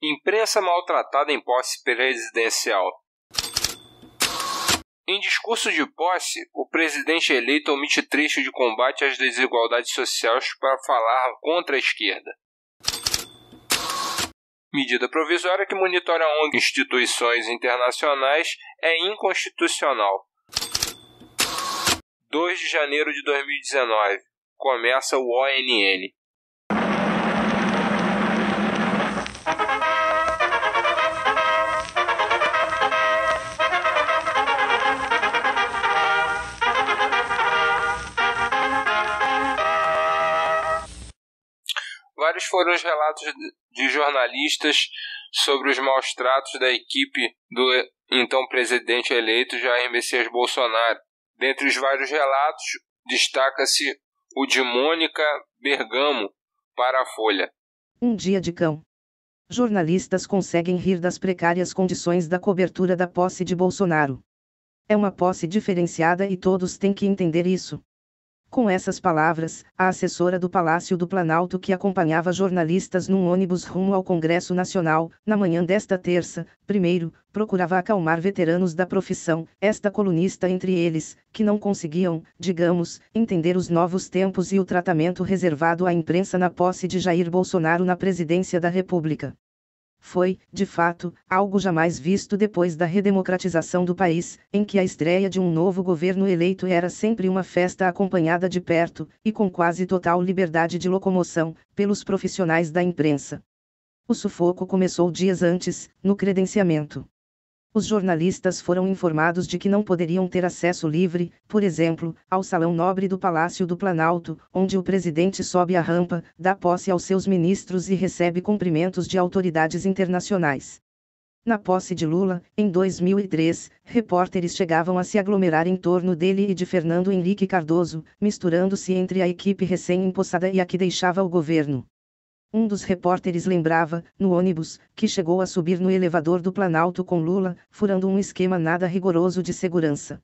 Imprensa maltratada em posse presidencial. Em discurso de posse, o presidente eleito omite trecho de combate às desigualdades sociais para falar contra a esquerda. Medida provisória que monitora ONG e instituições internacionais é inconstitucional. 2 de janeiro de 2019. Começa o ONN. Vários foram os relatos de jornalistas sobre os maus tratos da equipe do então presidente eleito Jair Messias Bolsonaro. Dentre os vários relatos, destaca-se o de Mônica Bergamo para a Folha. Um dia de cão. Jornalistas conseguem rir das precárias condições da cobertura da posse de Bolsonaro. É uma posse diferenciada e todos têm que entender isso. Com essas palavras, a assessora do Palácio do Planalto que acompanhava jornalistas num ônibus rumo ao Congresso Nacional, na manhã desta terça, procurava acalmar veteranos da profissão, esta colunista entre eles, que não conseguiam, digamos, entender os novos tempos e o tratamento reservado à imprensa na posse de Jair Bolsonaro na presidência da República. Foi, de fato, algo jamais visto depois da redemocratização do país, em que a estreia de um novo governo eleito era sempre uma festa acompanhada de perto, e com quase total liberdade de locomoção, pelos profissionais da imprensa. O sufoco começou dias antes, no credenciamento. Os jornalistas foram informados de que não poderiam ter acesso livre, por exemplo, ao Salão Nobre do Palácio do Planalto, onde o presidente sobe a rampa, dá posse aos seus ministros e recebe cumprimentos de autoridades internacionais. Na posse de Lula, em 2003, repórteres chegavam a se aglomerar em torno dele e de Fernando Henrique Cardoso, misturando-se entre a equipe recém-empossada e a que deixava o governo. Um dos repórteres lembrava, no ônibus, que chegou a subir no elevador do Planalto com Lula, furando um esquema nada rigoroso de segurança.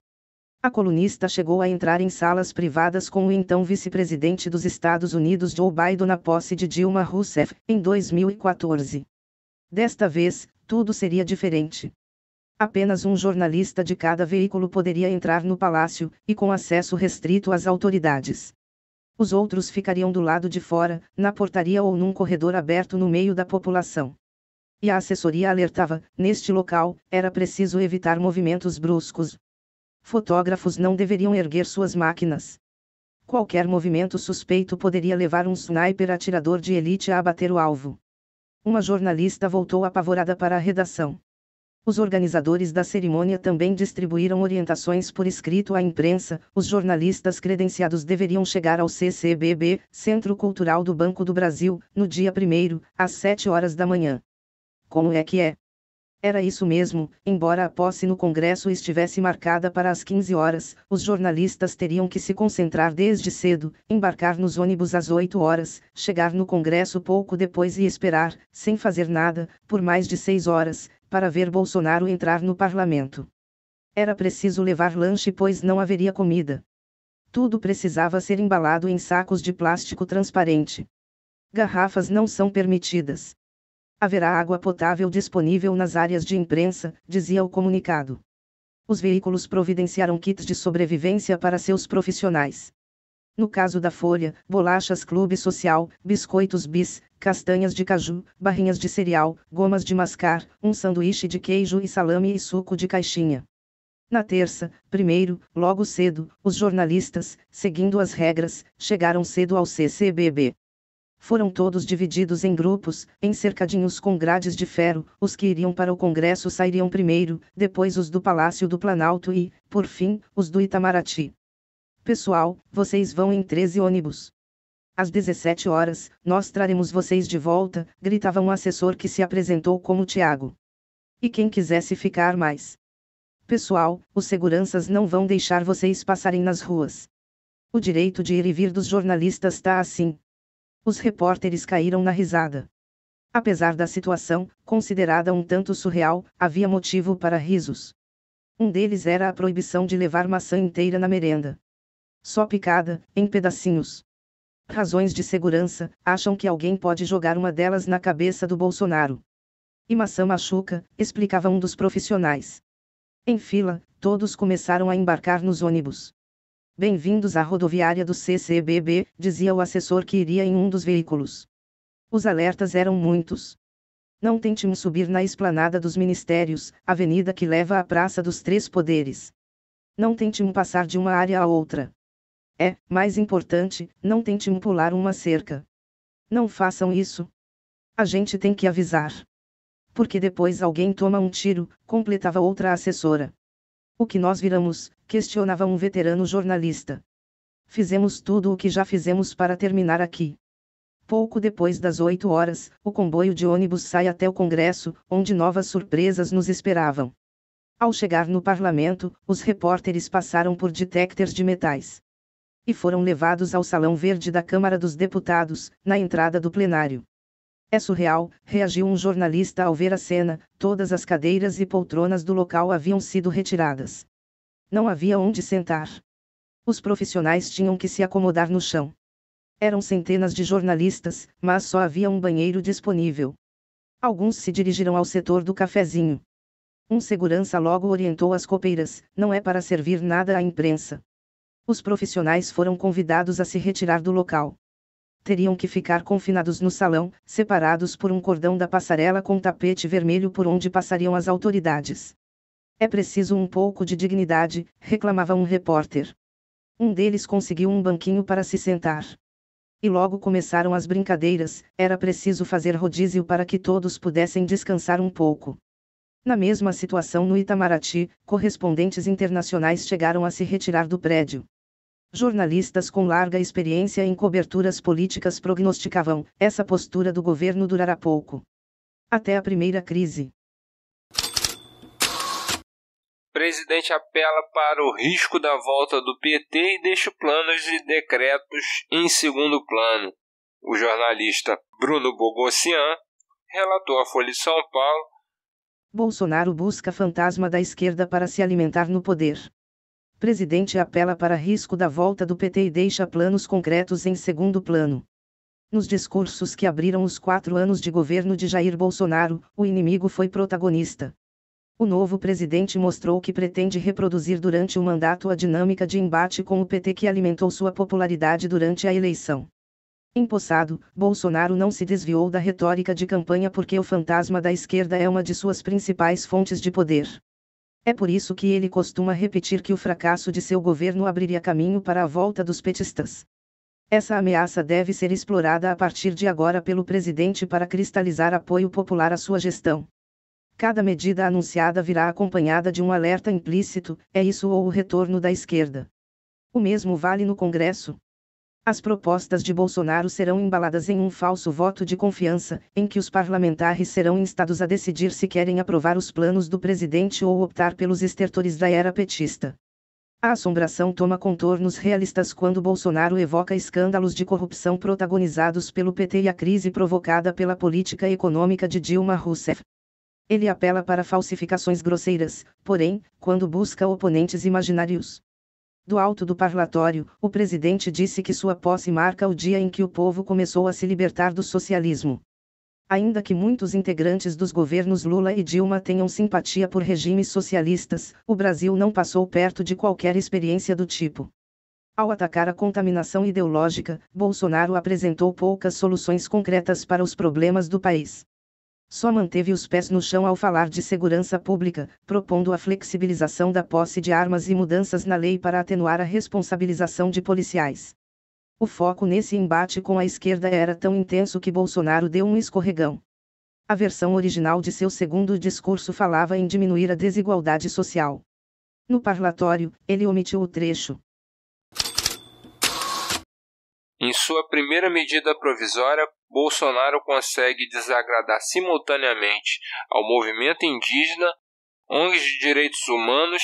A colunista chegou a entrar em salas privadas com o então vice-presidente dos Estados Unidos Joe Biden na posse de Dilma Rousseff, em 2014. Desta vez, tudo seria diferente. Apenas um jornalista de cada veículo poderia entrar no palácio, e com acesso restrito às autoridades. Os outros ficariam do lado de fora, na portaria ou num corredor aberto no meio da população. E a assessoria alertava, neste local, era preciso evitar movimentos bruscos. Fotógrafos não deveriam erguer suas máquinas. Qualquer movimento suspeito poderia levar um sniper atirador de elite a abater o alvo. Uma jornalista voltou apavorada para a redação. Os organizadores da cerimônia também distribuíram orientações por escrito à imprensa. Os jornalistas credenciados deveriam chegar ao CCBB, Centro Cultural do Banco do Brasil, no dia 1º, às 7 horas da manhã. Como é que é? Era isso mesmo, embora a posse no Congresso estivesse marcada para as 15 horas, os jornalistas teriam que se concentrar desde cedo, embarcar nos ônibus às 8 horas, chegar no Congresso pouco depois e esperar, sem fazer nada, por mais de 6 horas, para ver Bolsonaro entrar no parlamento. Era preciso levar lanche pois não haveria comida. Tudo precisava ser embalado em sacos de plástico transparente. Garrafas não são permitidas. Haverá água potável disponível nas áreas de imprensa, dizia o comunicado. Os veículos providenciaram kits de sobrevivência para seus profissionais. No caso da Folha, bolachas Clube Social, biscoitos Bis, castanhas de caju, barrinhas de cereal, gomas de mascar, um sanduíche de queijo e salame e suco de caixinha. Na terça, 1º, logo cedo, os jornalistas, seguindo as regras, chegaram cedo ao CCBB. Foram todos divididos em grupos, em cercadinhos com grades de ferro, os que iriam para o Congresso sairiam primeiro, depois os do Palácio do Planalto e, por fim, os do Itamaraty. Pessoal, vocês vão em 13 ônibus. Às 17 horas, nós traremos vocês de volta, gritava um assessor que se apresentou como Tiago. E quem quisesse ficar mais. Pessoal, os seguranças não vão deixar vocês passarem nas ruas. O direito de ir e vir dos jornalistas tá assim. Os repórteres caíram na risada. Apesar da situação, considerada um tanto surreal, havia motivo para risos. Um deles era a proibição de levar maçã inteira na merenda. Só picada, em pedacinhos. Razões de segurança, acham que alguém pode jogar uma delas na cabeça do Bolsonaro. E maçã machuca, explicava um dos profissionais. Em fila, todos começaram a embarcar nos ônibus. Bem-vindos à rodoviária do CCBB, dizia o assessor que iria em um dos veículos. Os alertas eram muitos. Não tente subir na esplanada dos ministérios, avenida que leva à Praça dos Três Poderes. Não tente passar de uma área a outra. Mais importante, não tente pular uma cerca. Não façam isso. A gente tem que avisar. Porque depois alguém toma um tiro, completava outra assessora. O que nós viramos, questionava um veterano jornalista. Fizemos tudo o que já fizemos para terminar aqui. Pouco depois das 8 horas, o comboio de ônibus sai até o Congresso, onde novas surpresas nos esperavam. Ao chegar no parlamento, os repórteres passaram por detectores de metais. E foram levados ao Salão Verde da Câmara dos Deputados, na entrada do plenário. É surreal, reagiu um jornalista ao ver a cena, todas as cadeiras e poltronas do local haviam sido retiradas. Não havia onde sentar. Os profissionais tinham que se acomodar no chão. Eram centenas de jornalistas, mas só havia um banheiro disponível. Alguns se dirigiram ao setor do cafezinho. Um segurança logo orientou as copeiras, não é para servir nada à imprensa. Os profissionais foram convidados a se retirar do local. Teriam que ficar confinados no salão, separados por um cordão da passarela com tapete vermelho por onde passariam as autoridades. É preciso um pouco de dignidade, reclamava um repórter. Um deles conseguiu um banquinho para se sentar. E logo começaram as brincadeiras, era preciso fazer rodízio para que todos pudessem descansar um pouco. Na mesma situação no Itamaraty, correspondentes internacionais chegaram a se retirar do prédio. Jornalistas com larga experiência em coberturas políticas prognosticavam, essa postura do governo durará pouco. Até a primeira crise. Presidente apela para o risco da volta do PT e deixa planos e decretos em segundo plano. O jornalista Bruno Bogossian relatou à Folha de São Paulo. Bolsonaro busca fantasma da esquerda para se alimentar no poder. Presidente apela para risco da volta do PT e deixa planos concretos em segundo plano. Nos discursos que abriram os 4 anos de governo de Jair Bolsonaro, o inimigo foi protagonista. O novo presidente mostrou que pretende reproduzir durante o mandato a dinâmica de embate com o PT que alimentou sua popularidade durante a eleição. Empossado, Bolsonaro não se desviou da retórica de campanha porque o fantasma da esquerda é uma de suas principais fontes de poder. É por isso que ele costuma repetir que o fracasso de seu governo abriria caminho para a volta dos petistas. Essa ameaça deve ser explorada a partir de agora pelo presidente para cristalizar apoio popular à sua gestão. Cada medida anunciada virá acompanhada de um alerta implícito, é isso ou o retorno da esquerda. O mesmo vale no Congresso. As propostas de Bolsonaro serão embaladas em um falso voto de confiança, em que os parlamentares serão instados a decidir se querem aprovar os planos do presidente ou optar pelos estertores da era petista. A assombração toma contornos realistas quando Bolsonaro evoca escândalos de corrupção protagonizados pelo PT e a crise provocada pela política econômica de Dilma Rousseff. Ele apela para falsificações grosseiras, porém, quando busca oponentes imaginários. Do alto do parlatório, o presidente disse que sua posse marca o dia em que o povo começou a se libertar do socialismo. Ainda que muitos integrantes dos governos Lula e Dilma tenham simpatia por regimes socialistas, o Brasil não passou perto de qualquer experiência do tipo. Ao atacar a contaminação ideológica, Bolsonaro apresentou poucas soluções concretas para os problemas do país. Só manteve os pés no chão ao falar de segurança pública, propondo a flexibilização da posse de armas e mudanças na lei para atenuar a responsabilização de policiais. O foco nesse embate com a esquerda era tão intenso que Bolsonaro deu um escorregão. A versão original de seu segundo discurso falava em diminuir a desigualdade social. No parlatório, ele omitiu o trecho. Em sua primeira medida provisória, Bolsonaro consegue desagradar simultaneamente ao movimento indígena, ONGs de direitos humanos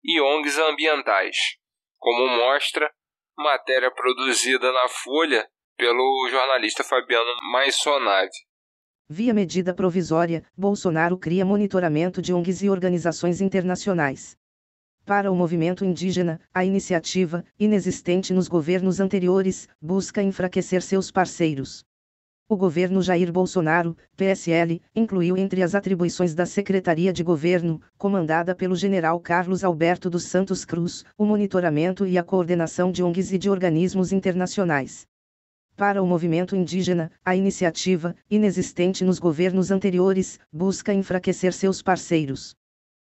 e ONGs ambientais, como mostra matéria produzida na Folha pelo jornalista Fabiano Maisonave. Via medida provisória, Bolsonaro cria monitoramento de ONGs e organizações internacionais. Para o movimento indígena, a iniciativa, inexistente nos governos anteriores, busca enfraquecer seus parceiros. O governo Jair Bolsonaro, PSL, incluiu entre as atribuições da Secretaria de Governo, comandada pelo general Carlos Alberto dos Santos Cruz, o monitoramento e a coordenação de ONGs e de organismos internacionais. Para o movimento indígena, a iniciativa, inexistente nos governos anteriores, busca enfraquecer seus parceiros.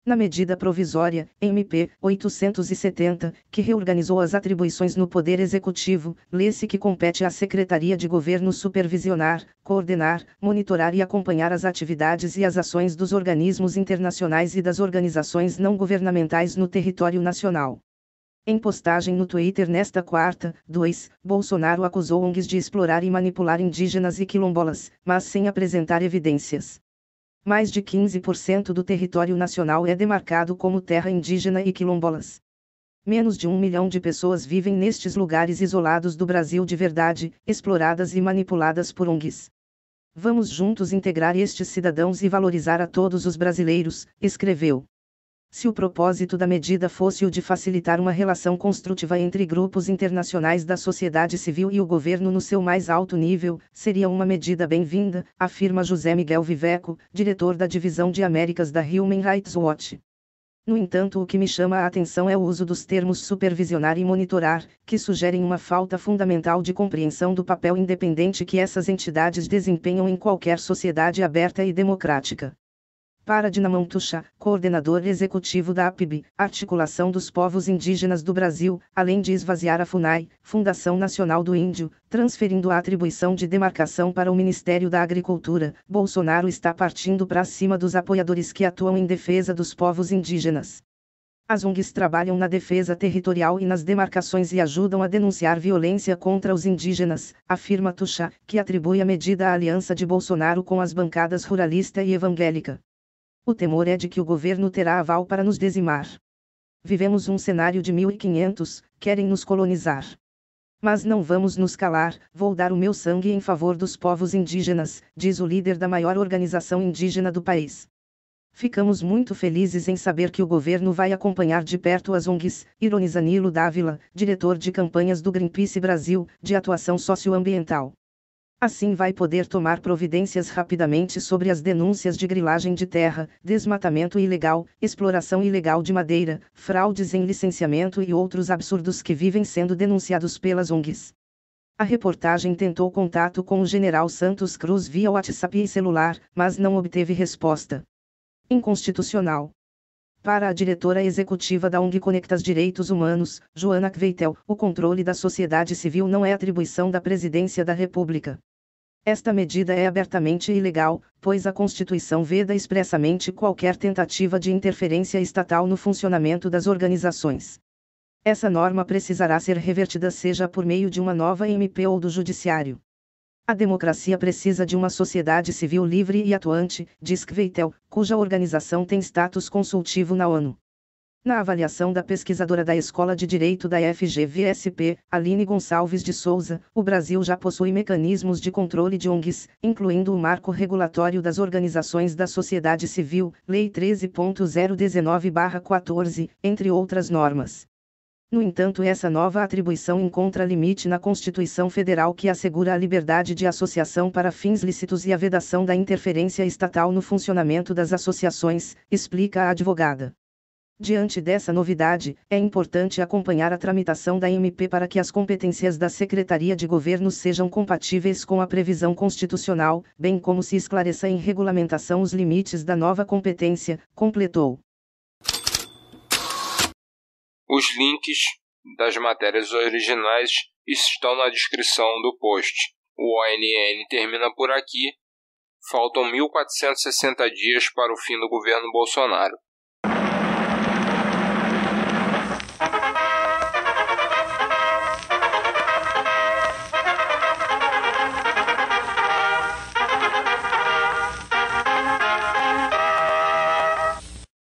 Na medida provisória, MP 870, que reorganizou as atribuições no Poder Executivo, lê-se que compete à Secretaria de Governo supervisionar, coordenar, monitorar e acompanhar as atividades e as ações dos organismos internacionais e das organizações não governamentais no território nacional. Em postagem no Twitter nesta quarta, 2, Bolsonaro acusou ONGs de explorar e manipular indígenas e quilombolas, mas sem apresentar evidências. Mais de 15% do território nacional é demarcado como terra indígena e quilombolas. Menos de 1 milhão de pessoas vivem nestes lugares isolados do Brasil de verdade, exploradas e manipuladas por ONGs. Vamos juntos integrar estes cidadãos e valorizar a todos os brasileiros, escreveu. Se o propósito da medida fosse o de facilitar uma relação construtiva entre grupos internacionais da sociedade civil e o governo no seu mais alto nível, seria uma medida bem-vinda, afirma José Miguel Viveco, diretor da Divisão de Américas da Human Rights Watch. No entanto, o que me chama a atenção é o uso dos termos supervisionar e monitorar, que sugerem uma falta fundamental de compreensão do papel independente que essas entidades desempenham em qualquer sociedade aberta e democrática. Para Dinamão Tuxa, coordenador executivo da APIB, Articulação dos Povos Indígenas do Brasil, além de esvaziar a FUNAI, Fundação Nacional do Índio, transferindo a atribuição de demarcação para o Ministério da Agricultura, Bolsonaro está partindo para cima dos apoiadores que atuam em defesa dos povos indígenas. As ONGs trabalham na defesa territorial e nas demarcações e ajudam a denunciar violência contra os indígenas, afirma Tuxa, que atribui a medida à aliança de Bolsonaro com as bancadas ruralista e evangélica. O temor é de que o governo terá aval para nos dizimar. Vivemos um cenário de 1500, querem nos colonizar. Mas não vamos nos calar, vou dar o meu sangue em favor dos povos indígenas, diz o líder da maior organização indígena do país. Ficamos muito felizes em saber que o governo vai acompanhar de perto as ONGs, ironiza Nilo Dávila, diretor de campanhas do Greenpeace Brasil, de atuação socioambiental. Assim vai poder tomar providências rapidamente sobre as denúncias de grilagem de terra, desmatamento ilegal, exploração ilegal de madeira, fraudes em licenciamento e outros absurdos que vivem sendo denunciados pelas ONGs. A reportagem tentou contato com o general Santos Cruz via WhatsApp e celular, mas não obteve resposta. Inconstitucional. Para a diretora executiva da ONG Conectas Direitos Humanos, Joana Kveitel, o controle da sociedade civil não é atribuição da Presidência da República. Esta medida é abertamente ilegal, pois a Constituição veda expressamente qualquer tentativa de interferência estatal no funcionamento das organizações. Essa norma precisará ser revertida seja por meio de uma nova MP ou do Judiciário. A democracia precisa de uma sociedade civil livre e atuante, diz Kveitel, cuja organização tem status consultivo na ONU. Na avaliação da pesquisadora da Escola de Direito da FGV-SP, Aline Gonçalves de Souza, o Brasil já possui mecanismos de controle de ONGs, incluindo o Marco Regulatório das Organizações da Sociedade Civil, Lei 13.019/14, entre outras normas. No entanto, essa nova atribuição encontra limite na Constituição Federal que assegura a liberdade de associação para fins lícitos e a vedação da interferência estatal no funcionamento das associações, explica a advogada. Diante dessa novidade, é importante acompanhar a tramitação da MP para que as competências da Secretaria de Governo sejam compatíveis com a previsão constitucional, bem como se esclareça em regulamentação os limites da nova competência, completou. Os links das matérias originais estão na descrição do post. O ONN termina por aqui. Faltam 1460 dias para o fim do governo Bolsonaro.